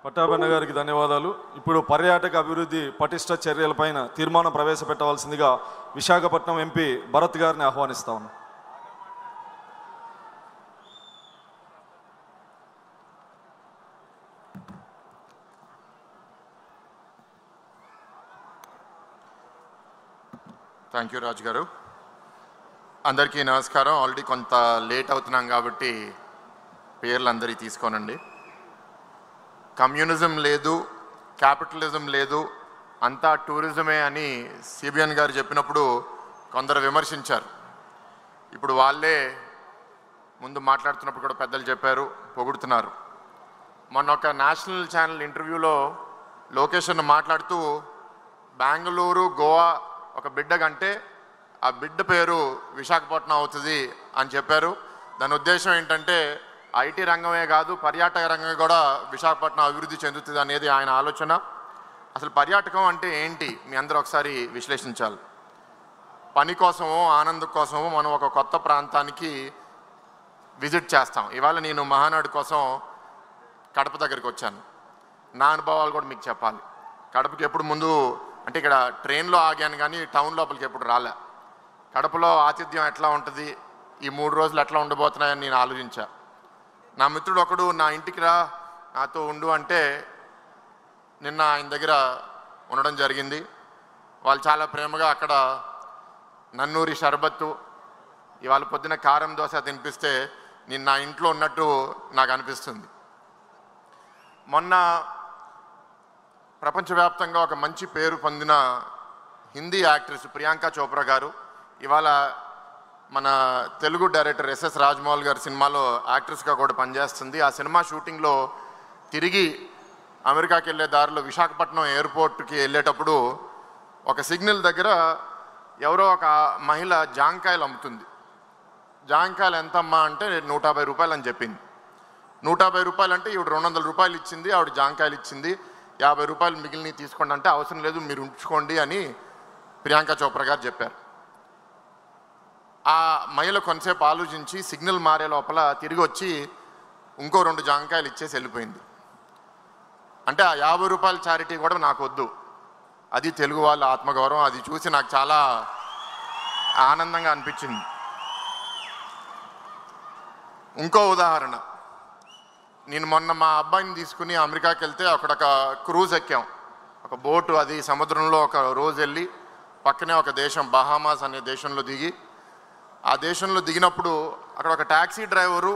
పట్టాభన్న గారికి ధన్యవాదాలు. ఇప్పుడు పర్యాటక అభివృద్ధి పటిష్ట చర్యలపైన తీర్మానం ప్రవేశపెట్టవలసిందిగా విశాఖపట్నం ఎంపీ భరత్ గారిని ఆహ్వానిస్తా ఉన్నాను. థ్యాంక్ యూ రాజు గారు. అందరికీ నమస్కారం. ఆల్రెడీ కొంత లేట్ అవుతున్నాం కాబట్టి పేర్లు అందరికీ తీసుకోనండి. కమ్యూనిజం లేదు, క్యాపిటలిజం లేదు, అంతా టూరిజమే అని సిబిఎన్ గారు చెప్పినప్పుడు కొందరు విమర్శించారు. ఇప్పుడు వాళ్ళే ముందు మాట్లాడుతున్నప్పుడు కూడా పెద్దలు చెప్పారు, పొగుడుతున్నారు. మొన్న ఒక నేషనల్ ఛానల్ ఇంటర్వ్యూలో లోకేష్ మాట్లాడుతూ బెంగళూరు, గోవా ఒక బిడ్డ కంటే ఆ బిడ్డ పేరు విశాఖపట్నం అవుతుంది అని చెప్పారు. దాని ఉద్దేశం ఏంటంటే ఐటీ రంగమే కాదు, పర్యాటక రంగం కూడా విశాఖపట్నం అభివృద్ధి చెందుతుంది అనేది ఆయన ఆలోచన. అసలు పర్యాటకం అంటే ఏంటి మీ అందరూ ఒకసారి విశ్లేషించాలి. పని కోసమో ఆనందం కోసమో మనం ఒక కొత్త ప్రాంతానికి విజిట్ చేస్తాం. ఇవాళ నేను మహానాడు కోసం కడప దగ్గరికి వచ్చాను. నా అనుభవాలు కూడా మీకు చెప్పాలి. కడపకి ఎప్పుడు ముందు అంటే ఇక్కడ ట్రైన్లో ఆగాను కానీ టౌన్ లోపలికి ఎప్పుడు రాలే. కడపలో ఆతిథ్యం ఎట్లా ఉంటుంది, ఈ 3 రోజులు ఎట్లా ఉండబోతున్నాయని నేను ఆలోచించా. నా మిత్రుడు ఒకడు నా ఇంటికి రా, నాతో ఉండు అంటే నిన్న ఆయన దగ్గర ఉండడం జరిగింది. వాళ్ళు చాలా ప్రేమగా అక్కడ నన్నూరి షర్బత్తు, ఇవాళ పొద్దున కారం దోశ తినిపిస్తే నేను నా ఇంట్లో ఉన్నట్టు నాకు అనిపిస్తుంది. మొన్న ప్రపంచవ్యాప్తంగా ఒక మంచి పేరు పొందిన హిందీ యాక్ట్రెస్ ప్రియాంక చోప్రా గారు ఇవాళ మన తెలుగు డైరెక్టర్ ఎస్ఎస్ రాజమౌళి గారి సినిమాలో యాక్ట్రెస్గా కూడా పనిచేస్తుంది. ఆ సినిమా షూటింగ్లో తిరిగి అమెరికాకి వెళ్ళే దారిలో విశాఖపట్నం ఎయిర్పోర్ట్కి వెళ్ళేటప్పుడు ఒక సిగ్నల్ దగ్గర ఎవరో ఒక మహిళ జాంకాయలు అమ్ముతుంది. జాంకాయలు ఎంతమ్మా అంటే 150 రూపాయలు అని చెప్పింది. 150 రూపాయలు అంటే ఈవిడ 200 రూపాయలు ఇచ్చింది. ఆవిడ జాంకాయలు ఇచ్చింది. 50 రూపాయలు మిగిలినవి తీసుకోండి అంటే అవసరం లేదు, మీరు ఉంచుకోండి అని ప్రియాంక చోప్రా గారు చెప్పారు. ఆ మహిళ కొంతసేపు ఆలోచించి సిగ్నల్ మారే లోపల తిరిగి వచ్చి ఇంకో 2 జాంకాయలు ఇచ్చేసి వెళ్ళిపోయింది. అంటే ఆ 50 రూపాయల చారిటీ కూడా నాకు వద్దు, అది తెలుగు వాళ్ళ ఆత్మగౌరవం. అది చూసి నాకు చాలా ఆనందంగా అనిపించింది. ఇంకో ఉదాహరణ, నేను మొన్న మా అబ్బాయిని తీసుకుని అమెరికాకి వెళ్తే అక్కడ ఒక క్రూజ్ ఎక్కాం, ఒక బోటు. అది సముద్రంలో ఒక రోజు వెళ్ళి పక్కనే ఒక దేశం బహామాస్ అనే దేశంలో దిగి, ఆ దేశంలో దిగినప్పుడు అక్కడ ఒక ట్యాక్సీ డ్రైవరు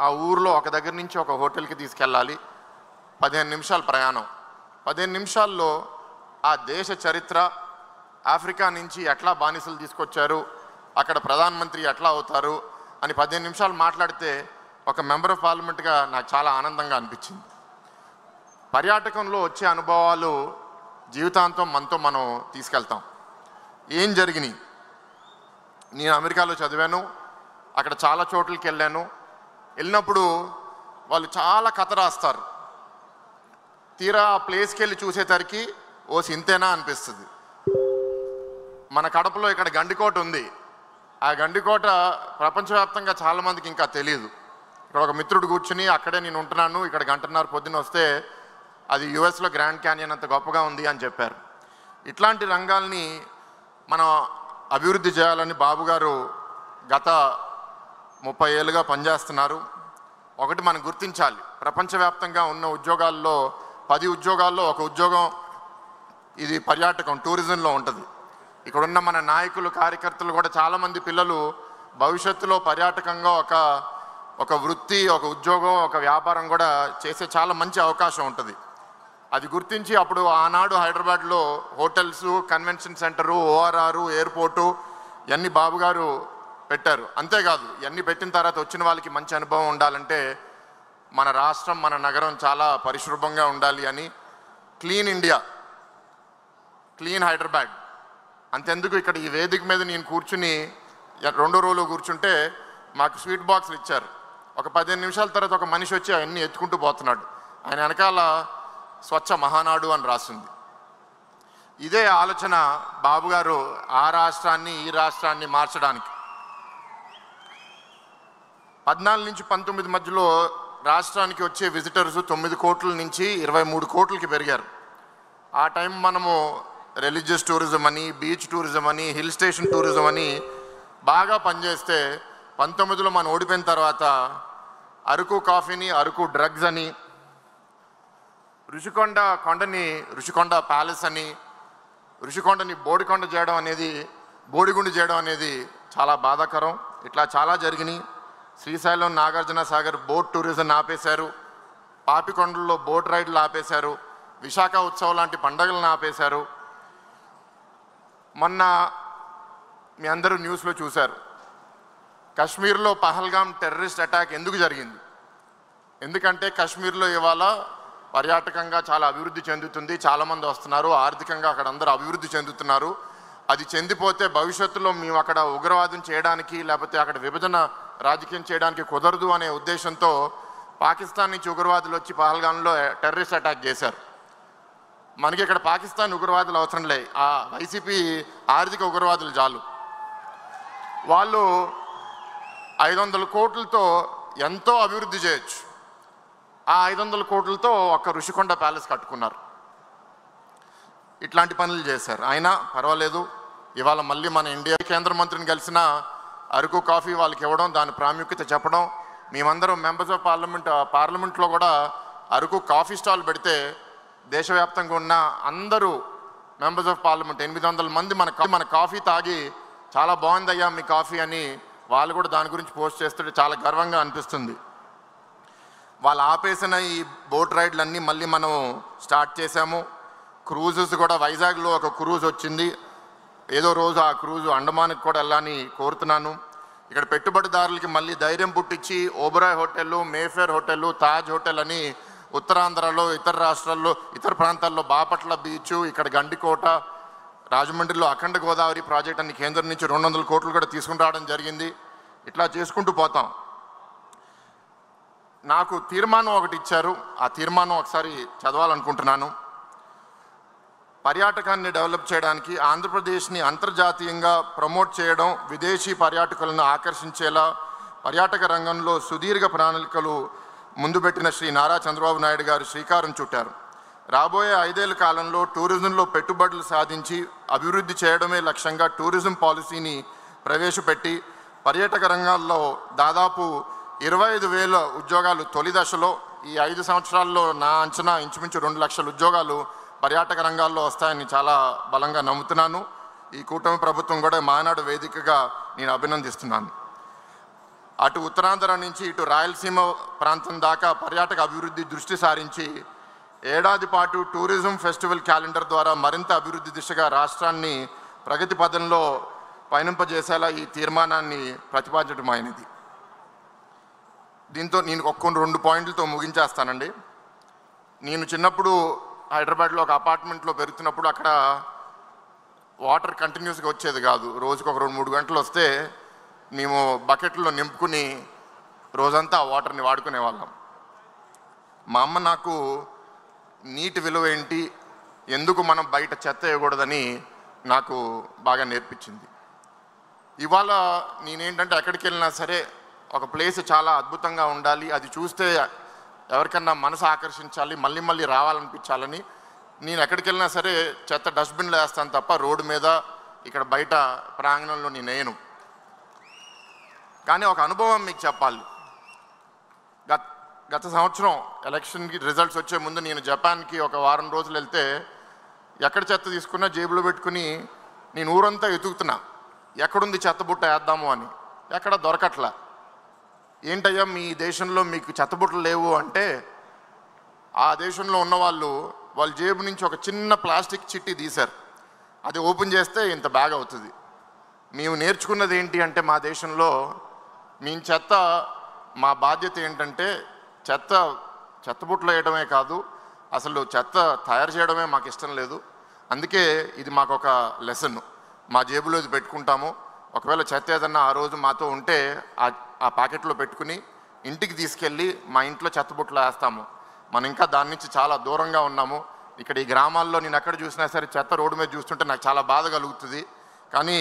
ఆ ఊరిలో ఒక దగ్గర నుంచి ఒక హోటల్కి తీసుకెళ్ళాలి. 15 నిమిషాల ప్రయాణం. 15 నిమిషాల్లో ఆ దేశ చరిత్ర, ఆఫ్రికా నుంచి ఎట్లా బానిసలు తీసుకొచ్చారు, అక్కడ ప్రధానమంత్రి ఎట్లా అవుతారు అని 15 నిమిషాలు మాట్లాడితే ఒక మెంబర్ ఆఫ్ పార్లమెంట్గా నాకు చాలా ఆనందంగా అనిపించింది. పర్యాటకంలో వచ్చే అనుభవాలు జీవితాంతం మనతో మనం తీసుకెళ్తాం. ఏం జరిగినాయి, నేను అమెరికాలో చదివాను, అక్కడ చాలా చోట్లకి వెళ్ళాను. వెళ్ళినప్పుడు వాళ్ళు చాలా కథ రాస్తారు. తీరా ఆ ప్లేస్కి వెళ్ళి చూసేసరికి ఓ సింతేనా అనిపిస్తుంది. మన కడపలో ఇక్కడ గండికోట ఉంది. ఆ గండికోట ప్రపంచవ్యాప్తంగా చాలామందికి ఇంకా తెలియదు. ఇక్కడ ఒక మిత్రుడు కూర్చుని అక్కడే నేను ఉంటున్నాను, ఇక్కడ 1.5 గంటల పొద్దున వస్తే అది యుఎస్లో గ్రాండ్ క్యానియన్ అంత గొప్పగా ఉంది అని చెప్పారు. ఇట్లాంటి రంగాల్ని మనం అభివృద్ధి చేయాలని బాబు గారు గత 30 ఏళ్ళుగా పనిచేస్తున్నారు. ఒకటి మనం గుర్తించాలి, ప్రపంచవ్యాప్తంగా ఉన్న ఉద్యోగాల్లో 10 ఉద్యోగాల్లో ఒక ఉద్యోగం ఇది పర్యాటకం, టూరిజంలో ఉంటుంది. ఇక్కడున్న మన నాయకులు, కార్యకర్తలు కూడా చాలామంది పిల్లలు భవిష్యత్తులో పర్యాటకంగా ఒక వృత్తి, ఒక ఉద్యోగం, ఒక వ్యాపారం కూడా చేసే చాలా మంచి అవకాశం ఉంటుంది. అది గుర్తించి అప్పుడు ఆనాడు హైదరాబాద్లో hotels, convention centre, ORR, airport ఇవన్నీ బాబు గారు పెట్టారు. అంతేకాదు ఇవన్నీ పెట్టిన తర్వాత వచ్చిన వాళ్ళకి మంచి అనుభవం ఉండాలంటే మన రాష్ట్రం, మన నగరం చాలా పరిశుభ్రంగా ఉండాలి అని క్లీన్ ఇండియా, క్లీన్ హైదరాబాద్. అంతెందుకు ఇక్కడ ఈ వేదిక మీద నేను కూర్చుని 2వ రోజులో కూర్చుంటే మాకు స్వీట్ బాక్సులు ఇచ్చారు. ఒక 15 నిమిషాల తర్వాత ఒక మనిషి వచ్చి అవన్నీ ఎత్తుకుంటూ పోతున్నాడు. ఆయన వెనకాల స్వచ్ఛ మహానాడు అని రాస్తుంది. ఇదే ఆలోచన బాబు గారు ఆ రాష్ట్రాన్ని, ఈ రాష్ట్రాన్ని మార్చడానికి 14 నుంచి 19 మధ్యలో రాష్ట్రానికి వచ్చే విజిటర్స్ 9 కోట్ల నుంచి 23 కోట్లకి పెరిగారు. ఆ టైం మనము రిలీజియస్ టూరిజం అని, బీచ్ టూరిజం అని, హిల్ స్టేషన్ టూరిజం అని బాగా పనిచేస్తే 19లో మనం ఓడిపోయిన తర్వాత అరకు కాఫీని, అరకు డ్రగ్స్ అని, కొండని ఋషికొండ ప్యాలెస్ అని, ఋషికొండని బోడిగుండు చేయడం అనేది చాలా బాధాకరం. ఇట్లా చాలా జరిగినాయి. శ్రీశైలం నాగార్జున సాగర్ బోట్ టూరిజం ఆపేశారు, పాపికొండల్లో బోట్ రైడ్లు ఆపేశారు, విశాఖ ఉత్సవం లాంటి పండగలను ఆపేశారు. మొన్న మీ అందరూ న్యూస్లో చూశారు, కశ్మీర్లో పహల్గామ్ టెర్రరిస్ట్ అటాక్ ఎందుకు జరిగింది? ఎందుకంటే కశ్మీర్లో ఇవాళ పర్యాటకంగా చాలా అభివృద్ధి చెందుతుంది, చాలామంది వస్తున్నారు, ఆర్థికంగా అక్కడ అందరూ అభివృద్ధి చెందుతున్నారు. అది చెందిపోతే భవిష్యత్తులో మేము అక్కడ ఉగ్రవాదం చేయడానికి లేకపోతే అక్కడ విభజన రాజకీయం చేయడానికి కుదరదు అనే ఉద్దేశంతో పాకిస్తాన్ నుంచి ఉగ్రవాదులు వచ్చి పహల్గామ్లో టెర్రరిస్ట్ అటాక్ చేశారు. మనకి ఇక్కడ పాకిస్తాన్ ఉగ్రవాదులు అవసరం లే, ఆ వైసీపీ ఆర్థిక ఉగ్రవాదులు చాలు. వాళ్ళు 500 కోట్లతో ఎంతో అభివృద్ధి చేయొచ్చు. ఆ 500 కోట్లతో ఒక ఋషికొండ ప్యాలెస్ కట్టుకున్నారు. ఇట్లాంటి పనులు చేశారు. అయినా పర్వాలేదు, ఇవాళ మళ్ళీ మన ఇండియా కేంద్ర మంత్రిని కలిసిన అరకు కాఫీ వాళ్ళకి ఇవ్వడం, దాని ప్రాముఖ్యత చెప్పడం, మేమందరం మెంబర్స్ ఆఫ్ పార్లమెంట్లో కూడా అరకు కాఫీ స్టాల్ పెడితే దేశవ్యాప్తంగా ఉన్న అందరూ మెంబర్స్ ఆఫ్ పార్లమెంట్ 800 మంది మన కాఫీ తాగి చాలా బాగుందయ్యా మీ కాఫీ అని వాళ్ళు కూడా దాని గురించి పోస్ట్ చేస్తుంటే చాలా గర్వంగా అనిపిస్తుంది. వాళ్ళు ఆపేసిన ఈ బోట్ రైడ్లన్నీ మళ్ళీ మనం స్టార్ట్ చేశాము. క్రూజెస్ కూడా వైజాగ్లో ఒక క్రూజ్ వచ్చింది. ఏదో రోజు ఆ క్రూజ్ అండమాన్కి కూడా వెళ్ళాలని కోరుతున్నాను. ఇక్కడ పెట్టుబడిదారులకి మళ్ళీ ధైర్యం పుట్టించి ఓబరాయ్ హోటళ్ళు, మేఫేర్ హోటళ్ళు, తాజ్ హోటల్ అని ఉత్తరాంధ్రలో, ఇతర రాష్ట్రాల్లో, ఇతర ప్రాంతాల్లో బాపట్ల బీచ్, ఇక్కడ గండికోట, రాజమండ్రిలో అఖండ గోదావరి ప్రాజెక్ట్ అని కేంద్రం నుంచి 200 కోట్లు కూడా తీసుకుని రావడం జరిగింది. ఇట్లా చేసుకుంటూ పోతాం. నాకు తీర్మానం ఒకటి ఇచ్చారు, ఆ తీర్మానం ఒకసారి చదవాలనుకుంటున్నాను. పర్యాటకాన్ని డెవలప్ చేయడానికి ఆంధ్రప్రదేశ్ని అంతర్జాతీయంగా ప్రమోట్ చేయడం, విదేశీ పర్యాటకులను ఆకర్షించేలా పర్యాటక రంగంలో సుదీర్ఘ ప్రణాళికలు ముందు పెట్టిన శ్రీ నారా చంద్రబాబు నాయుడు గారు శ్రీకారం చుట్టారు. రాబోయే 5 ఏళ్ల కాలంలో టూరిజంలో పెట్టుబడులు సాధించి అభివృద్ధి చేయడమే లక్ష్యంగా టూరిజం పాలసీని ప్రవేశపెట్టి పర్యాటక రంగాల్లో దాదాపు 25,000 ఉద్యోగాలు తొలి దశలో, ఈ 5 సంవత్సరాల్లో నా అంచనా ఇంచుమించు 2 లక్షల ఉద్యోగాలు పర్యాటక రంగాల్లో వస్తాయని చాలా బలంగా నమ్ముతున్నాను. ఈ కూటమి ప్రభుత్వం కూడా మానాడు వేదికగా నేను అభినందిస్తున్నాను. అటు ఉత్తరాంధ్ర నుంచి ఇటు రాయలసీమ ప్రాంతం దాకా పర్యాటక అభివృద్ధి దృష్టి సారించి ఏడాది పాటు టూరిజం ఫెస్టివల్ క్యాలెండర్ ద్వారా మరింత అభివృద్ధి దిశగా రాష్ట్రాన్ని ప్రగతి పథంలో పయనింపజేసేలా ఈ తీర్మానాన్ని ప్రతిపాదించడమైనది. దీంతో నేను 2 పాయింట్లతో ముగించేస్తానండి. నేను చిన్నప్పుడు హైదరాబాద్లో ఒక అపార్ట్మెంట్లో పెరుగుతున్నప్పుడు అక్కడ వాటర్ కంటిన్యూస్గా వచ్చేది కాదు. రోజుకు ఒక 2-3 గంటలు వస్తే మేము బకెట్లో నింపుకుని రోజంతా ఆ వాటర్ని వాడుకునే వాళ్ళం. మా అమ్మ నాకు నీటి విలువ ఏంటి, ఎందుకు మనం బయట చెత్త వేయకూడదని నాకు బాగా నేర్పించింది. ఇవాళ నేనేంటంటే ఎక్కడికి వెళ్ళినా సరే ఒక ప్లేస్ చాలా అద్భుతంగా ఉండాలి, అది చూస్తే ఎవరికన్నా మనసు ఆకర్షించాలి, మళ్ళీ మళ్ళీ రావాలనిపించాలని నేను ఎక్కడికి వెళ్ళినా సరే చెత్త డస్ట్బిన్లో వేస్తాను తప్ప రోడ్డు మీద, ఇక్కడ బయట ప్రాంగణంలో నేను వేయను. కానీ ఒక అనుభవం మీకు చెప్పాలి. గత సంవత్సరం ఎలక్షన్కి రిజల్ట్స్ వచ్చే ముందు నేను జపాన్కి ఒక వారం రోజులు వెళ్తే ఎక్కడ చెత్త తీసుకున్నా జేబులో పెట్టుకుని నేను ఊరంతా ఎతుకుతున్నా, ఎక్కడుంది చెత్తబుట్ట వేద్దాము అని. ఎక్కడ దొరకట్లా. ఏంటయ్యా మీ దేశంలో మీకు చెత్తబుట్టలు లేవు అంటే, ఆ దేశంలో ఉన్నవాళ్ళు వాళ్ళ జేబు నుంచి ఒక చిన్న ప్లాస్టిక్ చిట్టి తీశారు. అది ఓపెన్ చేస్తే ఇంత బ్యాగ్ అవుతుంది. మేము నేర్చుకున్నది ఏంటి అంటే మా దేశంలో మేము మా బాధ్యత ఏంటంటే చెత్తబుట్టలు వేయడమే కాదు, అసలు చెత్త తయారు చేయడమే మాకు ఇష్టం లేదు. అందుకే ఇది మాకు ఒక లెసన్. మా జేబులో ఇది పెట్టుకుంటాము. ఒకవేళ చెత్త ఏదన్నా ఆ రోజు మాతో ఉంటే ఆ ప్యాకెట్లో పెట్టుకుని ఇంటికి తీసుకెళ్ళి మా ఇంట్లో చెత్తబుట్టలు వేస్తాము. మనం ఇంకా దాని నుంచి చాలా దూరంగా ఉన్నాము. ఇక్కడ ఈ గ్రామాల్లో నేను ఎక్కడ చూసినా సరే చెత్త రోడ్డు మీద చూస్తుంటే నాకు చాలా బాధ కలుగుతుంది. కానీ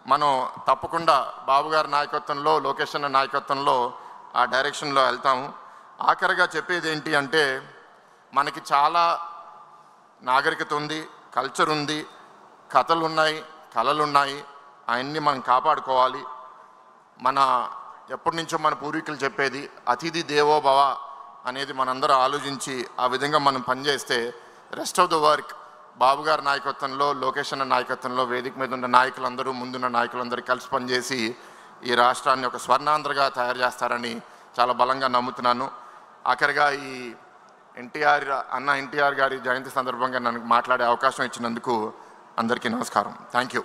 మనం తప్పకుండా బాబు గారి నాయకత్వంలో, లోకేష్ అన్న నాయకత్వంలో ఆ డైరెక్షన్లో వెళ్తాము. ఆఖరిగా చెప్పేది ఏంటి అంటే, మనకి చాలా నాగరికత ఉంది, కల్చర్ ఉంది, కథలు ఉన్నాయి, కళలు ఉన్నాయి. అవన్నీ మనం కాపాడుకోవాలి. మన ఎప్పటి నుంచో మన పూర్వీకులు చెప్పేది అతిథి దేవో భవ అనేది మనందరూ ఆలోచించి ఆ విధంగా మనం పనిచేస్తే రెస్ట్ ఆఫ్ ద వర్క్ బాబు గారి నాయకత్వంలో, లోకేష్ అన్న నాయకత్వంలో, వేదిక మీద ఉన్న నాయకులందరూ, ముందున్న నాయకులందరూ కలిసి పనిచేసి ఈ రాష్ట్రాన్ని ఒక స్వర్ణాంధ్రగా తయారు చేస్తారని చాలా బలంగా నమ్ముతున్నాను. ఆఖరిగా ఈ ఎన్టీఆర్ గారి జయంతి సందర్భంగా నన్ను మాట్లాడే అవకాశం ఇచ్చినందుకు అందరికీ నమస్కారం. Thank you.